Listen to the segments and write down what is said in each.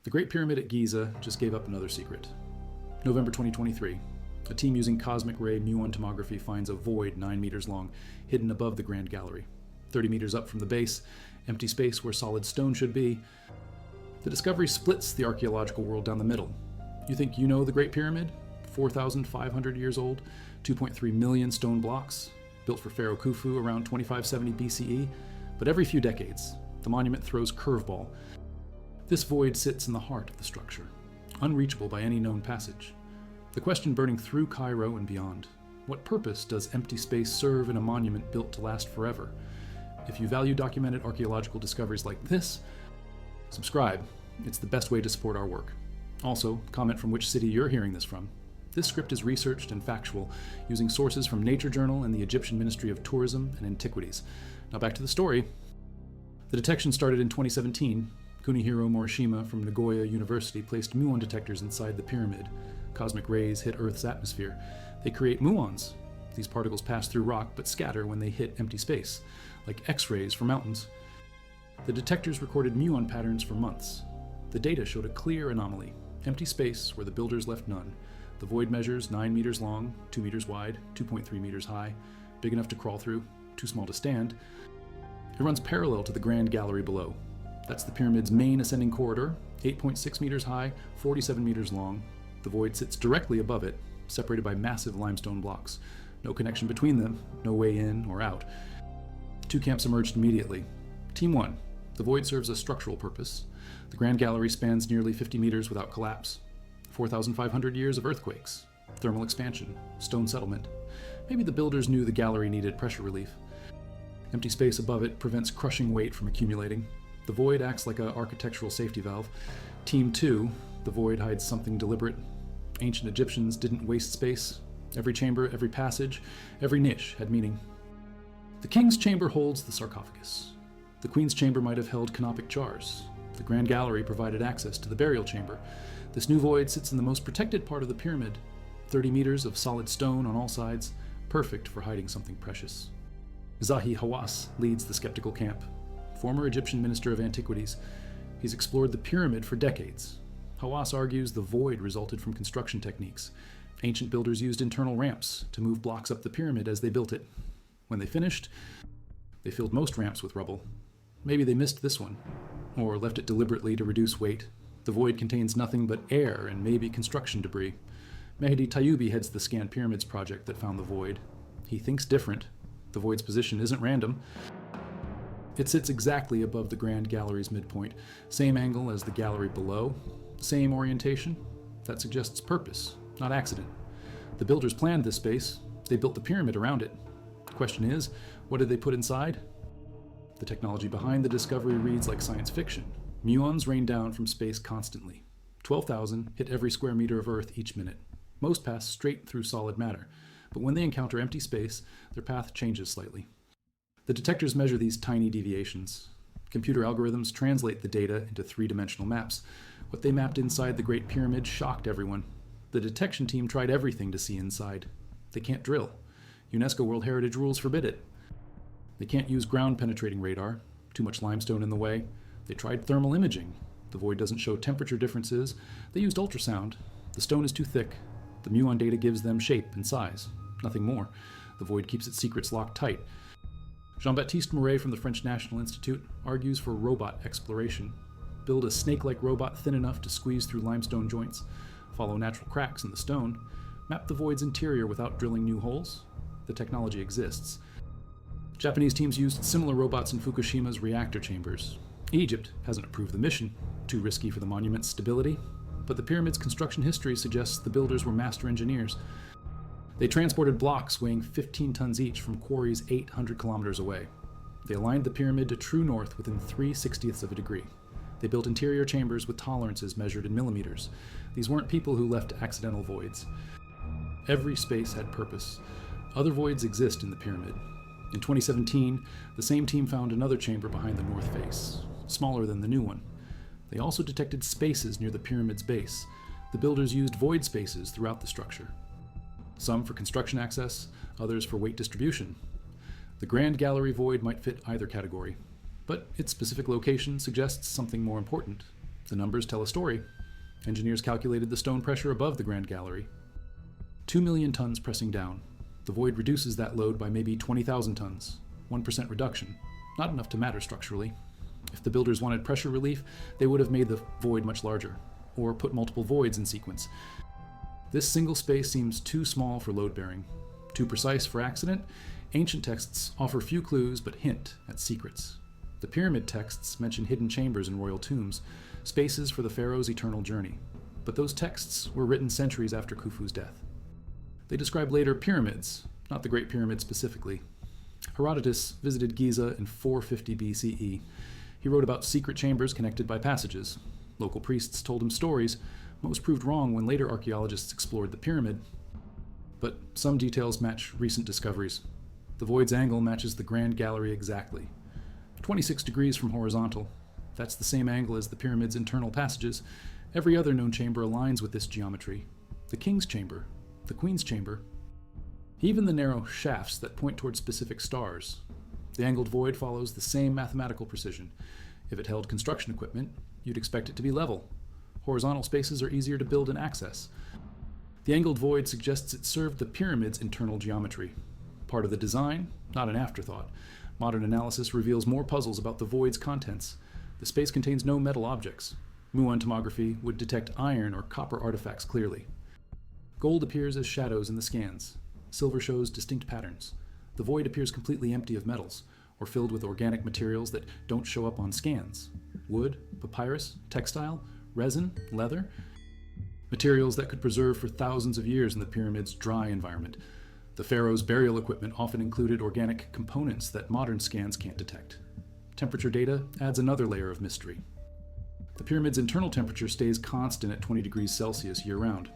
The Great Pyramid at Giza just gave up another secret. November 2023. A team using cosmic ray muon tomography finds a void 9 meters long, hidden above the Grand Gallery. 30 meters up from the base, empty space where solid stone should be. The discovery splits the archaeological world down the middle. You think you know the Great Pyramid? 4,500 years old, 2.3 million stone blocks, built for Pharaoh Khufu around 2570 BCE. But every few decades, the monument throws curveball. This void sits in the heart of the structure, unreachable by any known passage. The question burning through Cairo and beyond: what purpose does empty space serve in a monument built to last forever? If you value documented archaeological discoveries like this, subscribe. It's the best way to support our work. Also, comment from which city you're hearing this from. This script is researched and factual, using sources from Nature Journal and the Egyptian Ministry of Tourism and Antiquities. Now back to the story. The detection started in 2017. Kunihiro Morishima from Nagoya University placed muon detectors inside the pyramid. Cosmic rays hit Earth's atmosphere. They create muons. These particles pass through rock but scatter when they hit empty space, like X-rays for mountains. The detectors recorded muon patterns for months. The data showed a clear anomaly: empty space where the builders left none. The void measures 9 meters long, 2 meters wide, 2.3 meters high, big enough to crawl through, too small to stand. It runs parallel to the Grand Gallery below. That's the pyramid's main ascending corridor, 8.6 meters high, 47 meters long. The void sits directly above it, separated by massive limestone blocks. No connection between them, no way in or out. Two camps emerged immediately. Team 1. The void serves a structural purpose. The Grand Gallery spans nearly 50 meters without collapse. 4,500 years of earthquakes, thermal expansion, stone settlement. Maybe the builders knew the gallery needed pressure relief. Empty space above it prevents crushing weight from accumulating. The void acts like an architectural safety valve. Team 2, the void hides something deliberate. Ancient Egyptians didn't waste space. Every chamber, every passage, every niche had meaning. The king's chamber holds the sarcophagus. The queen's chamber might have held canopic jars. The Grand Gallery provided access to the burial chamber. This new void sits in the most protected part of the pyramid, 30 meters of solid stone on all sides, perfect for hiding something precious. Zahi Hawass leads the skeptical camp. Former Egyptian Minister of Antiquities, he's explored the pyramid for decades. Hawass argues the void resulted from construction techniques. Ancient builders used internal ramps to move blocks up the pyramid as they built it. When they finished, they filled most ramps with rubble. Maybe they missed this one, or left it deliberately to reduce weight. The void contains nothing but air and maybe construction debris. Mehdi Tayyubi heads the Scan Pyramids project that found the void. He thinks different. The void's position isn't random. It sits exactly above the Grand Gallery's midpoint, same angle as the gallery below, same orientation. That suggests purpose, not accident. The builders planned this space. They built the pyramid around it. The question is, what did they put inside? The technology behind the discovery reads like science fiction. Muons rain down from space constantly. 12,000 hit every square meter of Earth each minute. Most pass straight through solid matter, but when they encounter empty space, their path changes slightly. The detectors measure these tiny deviations. Computer algorithms translate the data into three-dimensional maps. What they mapped inside the Great Pyramid shocked everyone. The detection team tried everything to see inside. They can't drill. UNESCO World Heritage rules forbid it. They can't use ground-penetrating radar. Too much limestone in the way. They tried thermal imaging. The void doesn't show temperature differences. They used ultrasound. The stone is too thick. The muon data gives them shape and size. Nothing more. The void keeps its secrets locked tight. Jean-Baptiste Mouret from the French National Institute argues for robot exploration. Build a snake-like robot thin enough to squeeze through limestone joints, follow natural cracks in the stone, map the void's interior without drilling new holes. The technology exists. Japanese teams used similar robots in Fukushima's reactor chambers. Egypt hasn't approved the mission, too risky for the monument's stability, but the pyramid's construction history suggests the builders were master engineers. They transported blocks weighing 15 tons each from quarries 800 kilometers away. They aligned the pyramid to true north within 3/60ths of a degree. They built interior chambers with tolerances measured in millimeters. These weren't people who left accidental voids. Every space had purpose. Other voids exist in the pyramid. In 2017, the same team found another chamber behind the north face, smaller than the new one. They also detected spaces near the pyramid's base. The builders used void spaces throughout the structure. Some for construction access, others for weight distribution. The Grand Gallery void might fit either category, but its specific location suggests something more important. The numbers tell a story. Engineers calculated the stone pressure above the Grand Gallery. 2 million tons pressing down. The void reduces that load by maybe 20,000 tons. 1% reduction. Not enough to matter structurally. If the builders wanted pressure relief, they would have made the void much larger, or put multiple voids in sequence. This single space seems too small for load bearing. Too precise for accident, ancient texts offer few clues but hint at secrets. The pyramid texts mention hidden chambers and royal tombs, spaces for the pharaoh's eternal journey. But those texts were written centuries after Khufu's death. They describe later pyramids, not the Great Pyramid specifically. Herodotus visited Giza in 450 BCE. He wrote about secret chambers connected by passages. Local priests told him stories. Most proved wrong when later archaeologists explored the pyramid. But some details match recent discoveries. The void's angle matches the Grand Gallery exactly. 26 degrees from horizontal. That's the same angle as the pyramid's internal passages. Every other known chamber aligns with this geometry. The king's chamber, the queen's chamber, even the narrow shafts that point toward specific stars. The angled void follows the same mathematical precision. If it held construction equipment, you'd expect it to be level. Horizontal spaces are easier to build and access. The angled void suggests it served the pyramid's internal geometry. Part of the design, not an afterthought. Modern analysis reveals more puzzles about the void's contents. The space contains no metal objects. Muon tomography would detect iron or copper artifacts clearly. Gold appears as shadows in the scans. Silver shows distinct patterns. The void appears completely empty of metals, or filled with organic materials that don't show up on scans. Wood, papyrus, textile, resin, leather. Materials that could preserve for thousands of years in the pyramid's dry environment. The pharaoh's burial equipment often included organic components that modern scans can't detect. Temperature data adds another layer of mystery. The pyramid's internal temperature stays constant at 20 degrees Celsius year-round.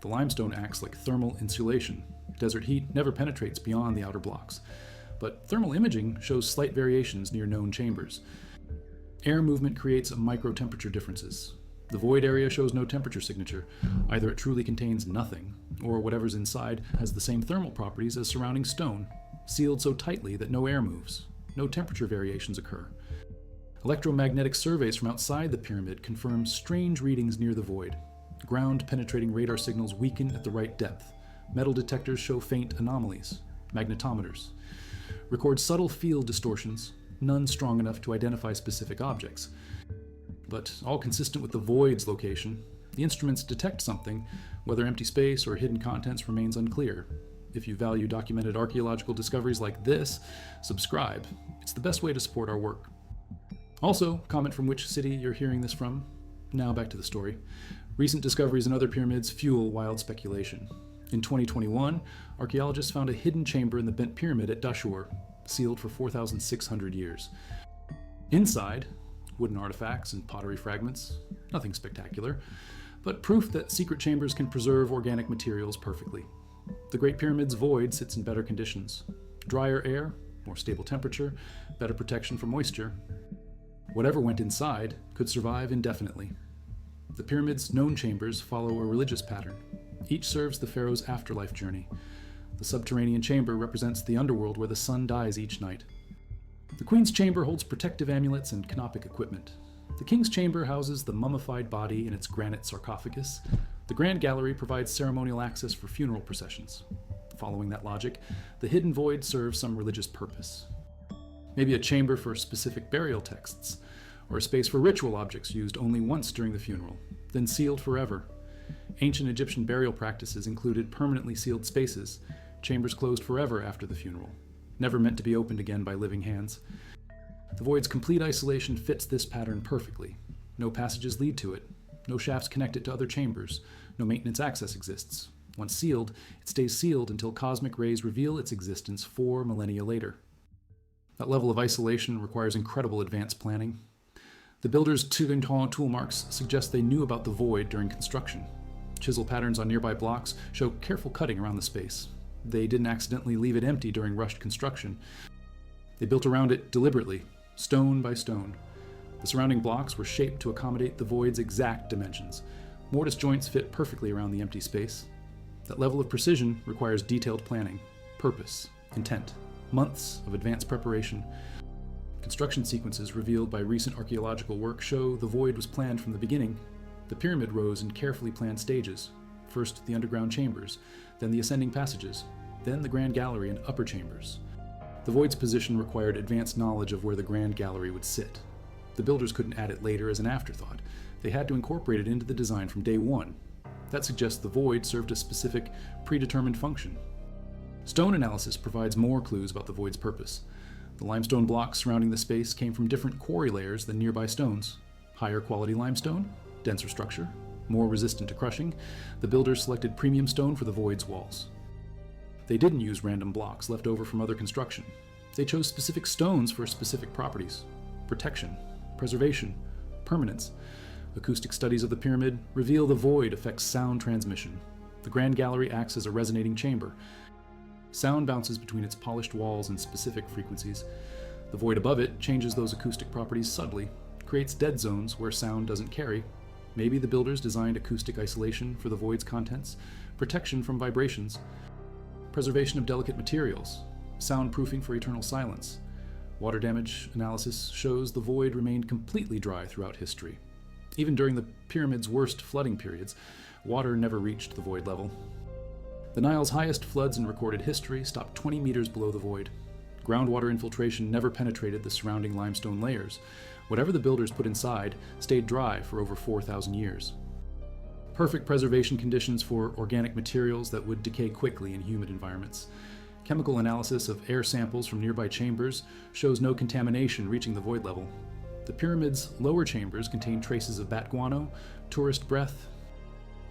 The limestone acts like thermal insulation. Desert heat never penetrates beyond the outer blocks. But thermal imaging shows slight variations near known chambers. Air movement creates micro-temperature differences. The void area shows no temperature signature. Either it truly contains nothing, or whatever's inside has the same thermal properties as surrounding stone, sealed so tightly that no air moves. No temperature variations occur. Electromagnetic surveys from outside the pyramid confirm strange readings near the void. Ground-penetrating radar signals weaken at the right depth. Metal detectors show faint anomalies. Magnetometers record subtle field distortions, none strong enough to identify specific objects. But all consistent with the void's location, the instruments detect something. Whether empty space or hidden contents remains unclear. If you value documented archaeological discoveries like this, subscribe. It's the best way to support our work. Also, comment from which city you're hearing this from. Now back to the story. Recent discoveries in other pyramids fuel wild speculation. In 2021, archaeologists found a hidden chamber in the Bent Pyramid at Dashur, sealed for 4,600 years. Inside, wooden artifacts and pottery fragments, nothing spectacular, but proof that secret chambers can preserve organic materials perfectly. The Great Pyramid's void sits in better conditions. Drier air, more stable temperature, better protection from moisture. Whatever went inside could survive indefinitely. The pyramid's known chambers follow a religious pattern. Each serves the pharaoh's afterlife journey. The subterranean chamber represents the underworld where the sun dies each night. The queen's chamber holds protective amulets and canopic equipment. The king's chamber houses the mummified body in its granite sarcophagus. The Grand Gallery provides ceremonial access for funeral processions. Following that logic, the hidden void serves some religious purpose. Maybe a chamber for specific burial texts, or a space for ritual objects used only once during the funeral, then sealed forever. Ancient Egyptian burial practices included permanently sealed spaces, chambers closed forever after the funeral, never meant to be opened again by living hands. The void's complete isolation fits this pattern perfectly. No passages lead to it, no shafts connect it to other chambers, no maintenance access exists. Once sealed, it stays sealed until cosmic rays reveal its existence 4 millennia later. That level of isolation requires incredible advanced planning. The builders' Tugendhorn tool marks suggest they knew about the void during construction. Chisel patterns on nearby blocks show careful cutting around the space. They didn't accidentally leave it empty during rushed construction. They built around it deliberately, stone by stone. The surrounding blocks were shaped to accommodate the void's exact dimensions. Mortise joints fit perfectly around the empty space. That level of precision requires detailed planning, purpose, intent, months of advanced preparation. Construction sequences revealed by recent archaeological work show the void was planned from the beginning. The pyramid rose in carefully planned stages. First the underground chambers, then the ascending passages, then the grand gallery and upper chambers. The void's position required advanced knowledge of where the grand gallery would sit. The builders couldn't add it later as an afterthought. They had to incorporate it into the design from day one. That suggests the void served a specific, predetermined function. Stone analysis provides more clues about the void's purpose. The limestone blocks surrounding the space came from different quarry layers than nearby stones. Higher quality limestone, denser structure, more resistant to crushing, the builders selected premium stone for the void's walls. They didn't use random blocks left over from other construction. They chose specific stones for specific properties: protection, preservation, permanence. Acoustic studies of the pyramid reveal the void affects sound transmission. The grand gallery acts as a resonating chamber. Sound bounces between its polished walls in specific frequencies. The void above it changes those acoustic properties subtly, creates dead zones where sound doesn't carry. Maybe the builders designed acoustic isolation for the void's contents, protection from vibrations, preservation of delicate materials, soundproofing for eternal silence. Water damage analysis shows the void remained completely dry throughout history. Even during the pyramid's worst flooding periods, water never reached the void level. The Nile's highest floods in recorded history stopped 20 meters below the void. Groundwater infiltration never penetrated the surrounding limestone layers. Whatever the builders put inside stayed dry for over 4,000 years. Perfect preservation conditions for organic materials that would decay quickly in humid environments. Chemical analysis of air samples from nearby chambers shows no contamination reaching the void level. The pyramid's lower chambers contain traces of bat guano, tourist breath,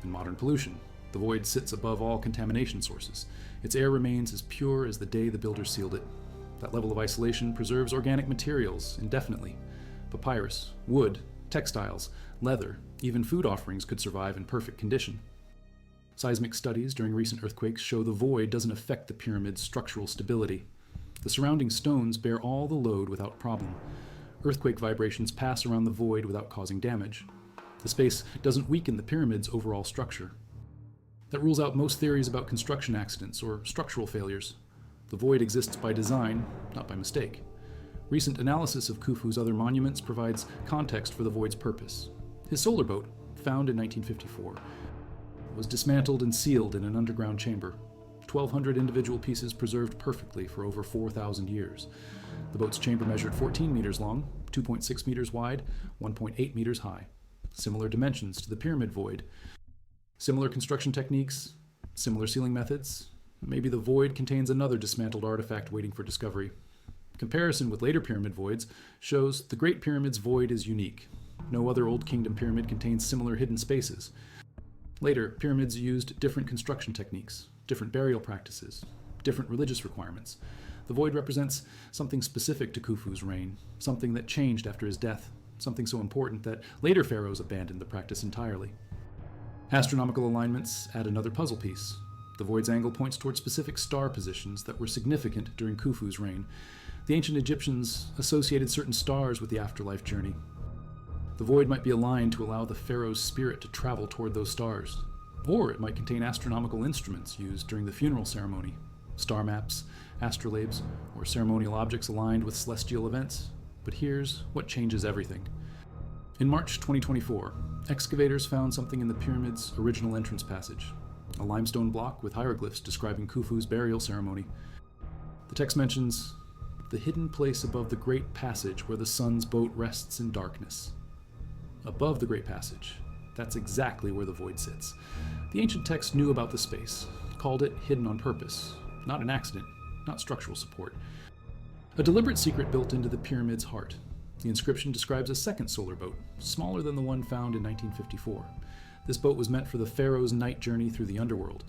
and modern pollution. The void sits above all contamination sources. Its air remains as pure as the day the builders sealed it. That level of isolation preserves organic materials indefinitely. Papyrus, wood, textiles, leather, even food offerings could survive in perfect condition. Seismic studies during recent earthquakes show the void doesn't affect the pyramid's structural stability. The surrounding stones bear all the load without problem. Earthquake vibrations pass around the void without causing damage. The space doesn't weaken the pyramid's overall structure. That rules out most theories about construction accidents or structural failures. The void exists by design, not by mistake. Recent analysis of Khufu's other monuments provides context for the void's purpose. His solar boat, found in 1954, was dismantled and sealed in an underground chamber. 1,200 individual pieces preserved perfectly for over 4,000 years. The boat's chamber measured 14 meters long, 2.6 meters wide, 1.8 meters high. Similar dimensions to the pyramid void. Similar construction techniques, similar sealing methods. Maybe the void contains another dismantled artifact waiting for discovery. Comparison with later pyramid voids shows the Great Pyramid's void is unique. No other Old Kingdom pyramid contains similar hidden spaces. Later, pyramids used different construction techniques, different burial practices, different religious requirements. The void represents something specific to Khufu's reign, something that changed after his death, something so important that later pharaohs abandoned the practice entirely. Astronomical alignments add another puzzle piece. The void's angle points toward specific star positions that were significant during Khufu's reign. The ancient Egyptians associated certain stars with the afterlife journey. The void might be aligned to allow the pharaoh's spirit to travel toward those stars. Or it might contain astronomical instruments used during the funeral ceremony. Star maps, astrolabes, or ceremonial objects aligned with celestial events. But here's what changes everything. In March 2024, excavators found something in the pyramid's original entrance passage. A limestone block with hieroglyphs describing Khufu's burial ceremony. The text mentions, "The hidden place above the great passage where the sun's boat rests in darkness." Above the great passage. That's exactly where the void sits. The ancient text knew about the space, called it hidden on purpose. Not an accident, not structural support. A deliberate secret built into the pyramid's heart. The inscription describes a second solar boat, smaller than the one found in 1954. This boat was meant for the pharaoh's night journey through the underworld.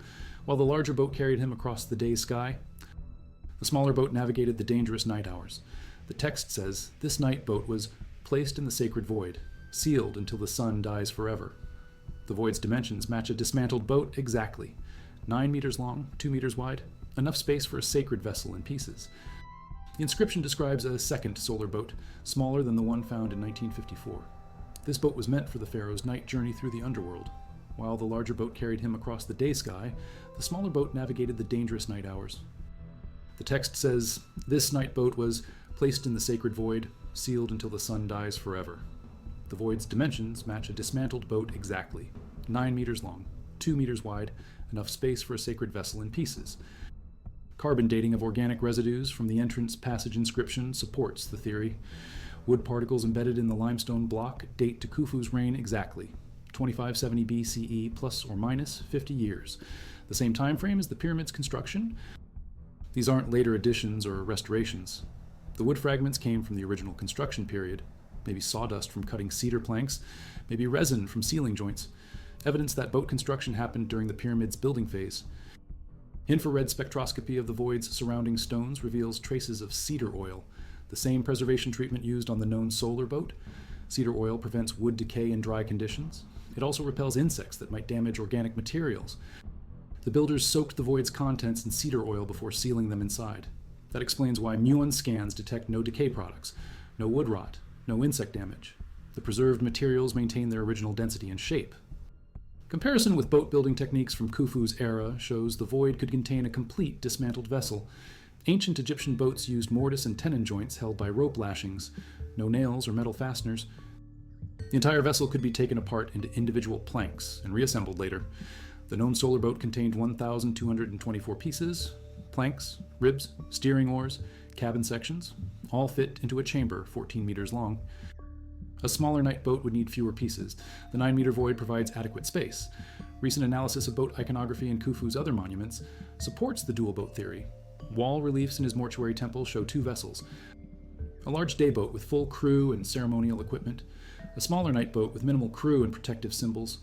While the larger boat carried him across the day sky, the smaller boat navigated the dangerous night hours. The text says this night boat was placed in the sacred void, sealed until the sun dies forever. The void's dimensions match a dismantled boat exactly. 9 meters long, 2 meters wide, enough space for a sacred vessel in pieces. The inscription describes a second solar boat, smaller than the one found in 1954. This boat was meant for the pharaoh's night journey through the underworld. While the larger boat carried him across the day sky, the smaller boat navigated the dangerous night hours. The text says this night boat was Placed in the sacred void, sealed until the sun dies forever. The void's dimensions match a dismantled boat exactly. 9 meters long, 2 meters wide, enough space for a sacred vessel in pieces. Carbon dating of organic residues from the entrance passage inscription supports the theory. Wood particles embedded in the limestone block date to Khufu's reign exactly, 2570 BCE plus or minus 50 years, the same time frame as the pyramid's construction. These aren't later additions or restorations. The wood fragments came from the original construction period, maybe sawdust from cutting cedar planks, maybe resin from ceiling joints, evidence that boat construction happened during the pyramid's building phase. Infrared spectroscopy of the void's surrounding stones reveals traces of cedar oil, the same preservation treatment used on the known solar boat. Cedar oil prevents wood decay in dry conditions. It also repels insects that might damage organic materials. The builders soaked the void's contents in cedar oil before sealing them inside. That explains why muon scans detect no decay products, no wood rot, no insect damage. The preserved materials maintain their original density and shape. Comparison with boat building techniques from Khufu's era shows the void could contain a complete dismantled vessel. Ancient Egyptian boats used mortise and tenon joints held by rope lashings, no nails or metal fasteners. The entire vessel could be taken apart into individual planks and reassembled later. The known solar boat contained 1,224 pieces, planks, ribs, steering oars, cabin sections, all fit into a chamber 14 meters long. A smaller night boat would need fewer pieces. The 9-meter void provides adequate space. Recent analysis of boat iconography in Khufu's other monuments supports the dual boat theory. Wall reliefs in his mortuary temple show 2 vessels. A large day boat with full crew and ceremonial equipment. A smaller night boat with minimal crew and protective symbols.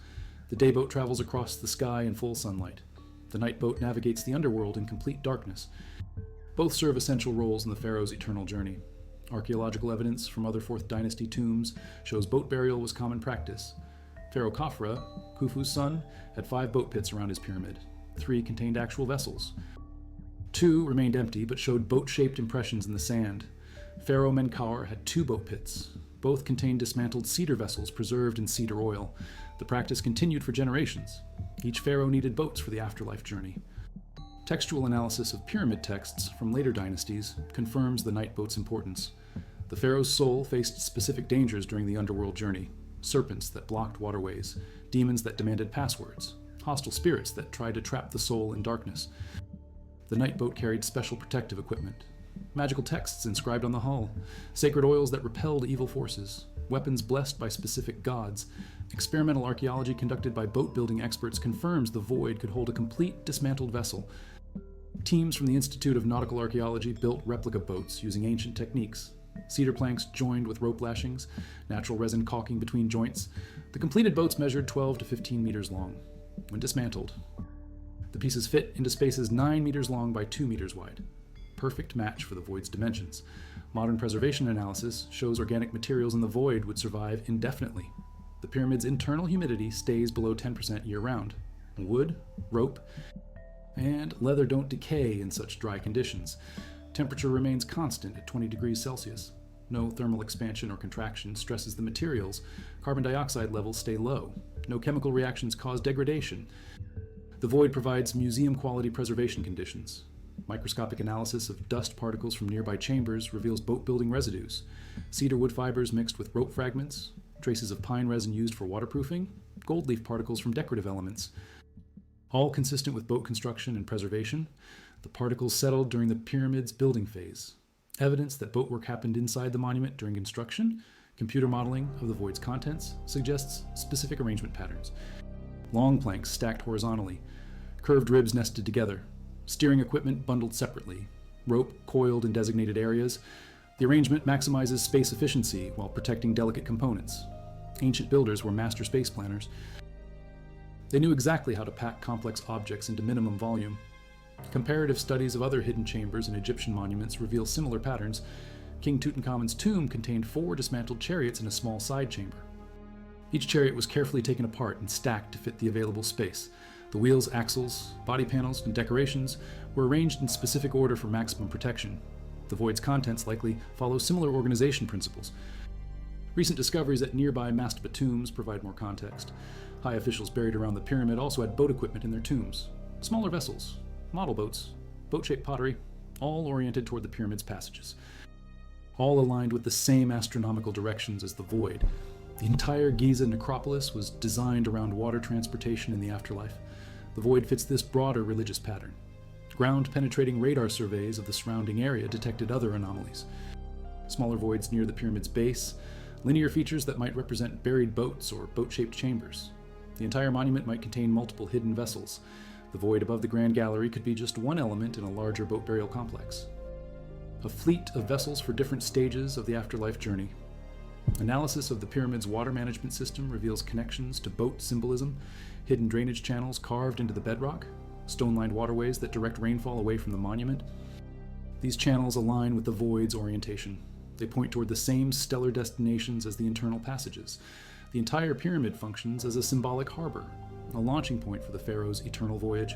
The day boat travels across the sky in full sunlight. The night boat navigates the underworld in complete darkness. Both serve essential roles in the pharaoh's eternal journey. Archaeological evidence from other 4th dynasty tombs shows boat burial was common practice. Pharaoh Khafra, Khufu's son, had 5 boat pits around his pyramid. 3 contained actual vessels. 2 remained empty but showed boat-shaped impressions in the sand. Pharaoh Menkaure had 2 boat pits. Both contained dismantled cedar vessels preserved in cedar oil. The practice continued for generations. Each pharaoh needed boats for the afterlife journey. Textual analysis of pyramid texts from later dynasties confirms the night boat's importance. The pharaoh's soul faced specific dangers during the underworld journey: serpents that blocked waterways, demons that demanded passwords, hostile spirits that tried to trap the soul in darkness. The night boat carried special protective equipment, magical texts inscribed on the hull, sacred oils that repelled evil forces, weapons blessed by specific gods. Experimental archaeology conducted by boat-building experts confirms the void could hold a complete dismantled vessel. Teams from the Institute of Nautical Archaeology built replica boats using ancient techniques. Cedar planks joined with rope lashings, natural resin caulking between joints. The completed boats measured 12 to 15 meters long. When dismantled, the pieces fit into spaces 9 meters long by 2 meters wide. Perfect match for the void's dimensions. Modern preservation analysis shows organic materials in the void would survive indefinitely. The pyramid's internal humidity stays below 10% year-round. Wood, rope, and leather don't decay in such dry conditions. Temperature remains constant at 20 degrees Celsius. No thermal expansion or contraction stresses the materials. Carbon dioxide levels stay low. No chemical reactions cause degradation. The void provides museum-quality preservation conditions. Microscopic analysis of dust particles from nearby chambers reveals boat-building residues. Cedar wood fibers mixed with rope fragments, traces of pine resin used for waterproofing, gold leaf particles from decorative elements. All consistent with boat construction and preservation, the particles settled during the pyramid's building phase. Evidence that boatwork happened inside the monument during construction. Computer modeling of the void's contents suggests specific arrangement patterns. Long planks stacked horizontally, curved ribs nested together, steering equipment bundled separately, rope coiled in designated areas. The arrangement maximizes space efficiency while protecting delicate components. Ancient builders were master space planners. They knew exactly how to pack complex objects into minimum volume. Comparative studies of other hidden chambers in Egyptian monuments reveal similar patterns. King Tutankhamun's tomb contained 4 dismantled chariots in a small side chamber. Each chariot was carefully taken apart and stacked to fit the available space. The wheels, axles, body panels, and decorations were arranged in specific order for maximum protection. The void's contents likely follow similar organization principles. Recent discoveries at nearby mastaba tombs provide more context. High officials buried around the pyramid also had boat equipment in their tombs. Smaller vessels, model boats, boat-shaped pottery, all oriented toward the pyramid's passages. all aligned with the same astronomical directions as the void. The entire Giza necropolis was designed around water transportation in the afterlife. The void fits this broader religious pattern. Ground-penetrating radar surveys of the surrounding area detected other anomalies. Smaller voids near the pyramid's base, linear features that might represent buried boats or boat-shaped chambers. The entire monument might contain multiple hidden vessels. The void above the Grand Gallery could be just one element in a larger boat burial complex. A fleet of vessels for different stages of the afterlife journey. Analysis of the pyramid's water management system reveals connections to boat symbolism, hidden drainage channels carved into the bedrock, stone-lined waterways that direct rainfall away from the monument. These channels align with the void's orientation. They point toward the same stellar destinations as the internal passages. The entire pyramid functions as a symbolic harbor, a launching point for the pharaoh's eternal voyage.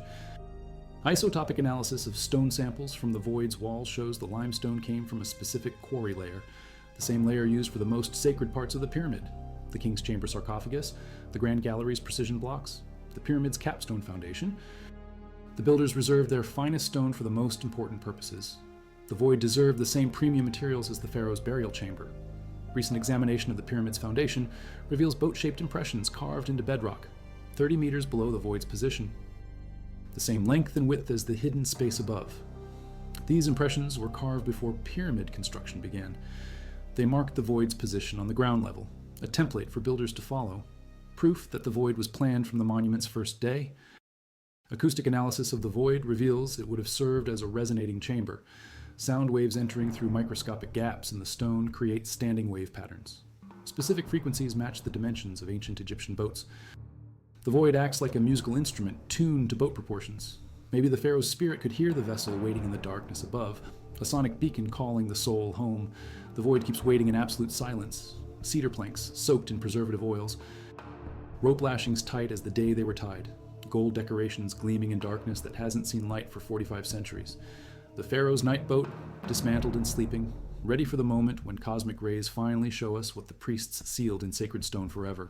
Isotopic analysis of stone samples from the void's wall shows the limestone came from a specific quarry layer, the same layer used for the most sacred parts of the pyramid: the King's Chamber sarcophagus, the Grand Gallery's precision blocks, the pyramid's capstone foundation. The builders reserved their finest stone for the most important purposes. The void deserved the same premium materials as the pharaoh's burial chamber. Recent examination of the pyramid's foundation reveals boat-shaped impressions carved into bedrock, 30 meters below the void's position, the same length and width as the hidden space above. These impressions were carved before pyramid construction began. They marked the void's position on the ground level, a template for builders to follow, proof that the void was planned from the monument's first day. Acoustic analysis of the void reveals it would have served as a resonating chamber. Sound waves entering through microscopic gaps in the stone create standing wave patterns. Specific frequencies match the dimensions of ancient Egyptian boats. The void acts like a musical instrument tuned to boat proportions. Maybe the pharaoh's spirit could hear the vessel waiting in the darkness above, a sonic beacon calling the soul home. The void keeps waiting in absolute silence, cedar planks soaked in preservative oils, rope lashings tight as the day they were tied, gold decorations gleaming in darkness that hasn't seen light for 45 centuries. The pharaoh's night boat, dismantled and sleeping, ready for the moment when cosmic rays finally show us what the priests sealed in sacred stone forever.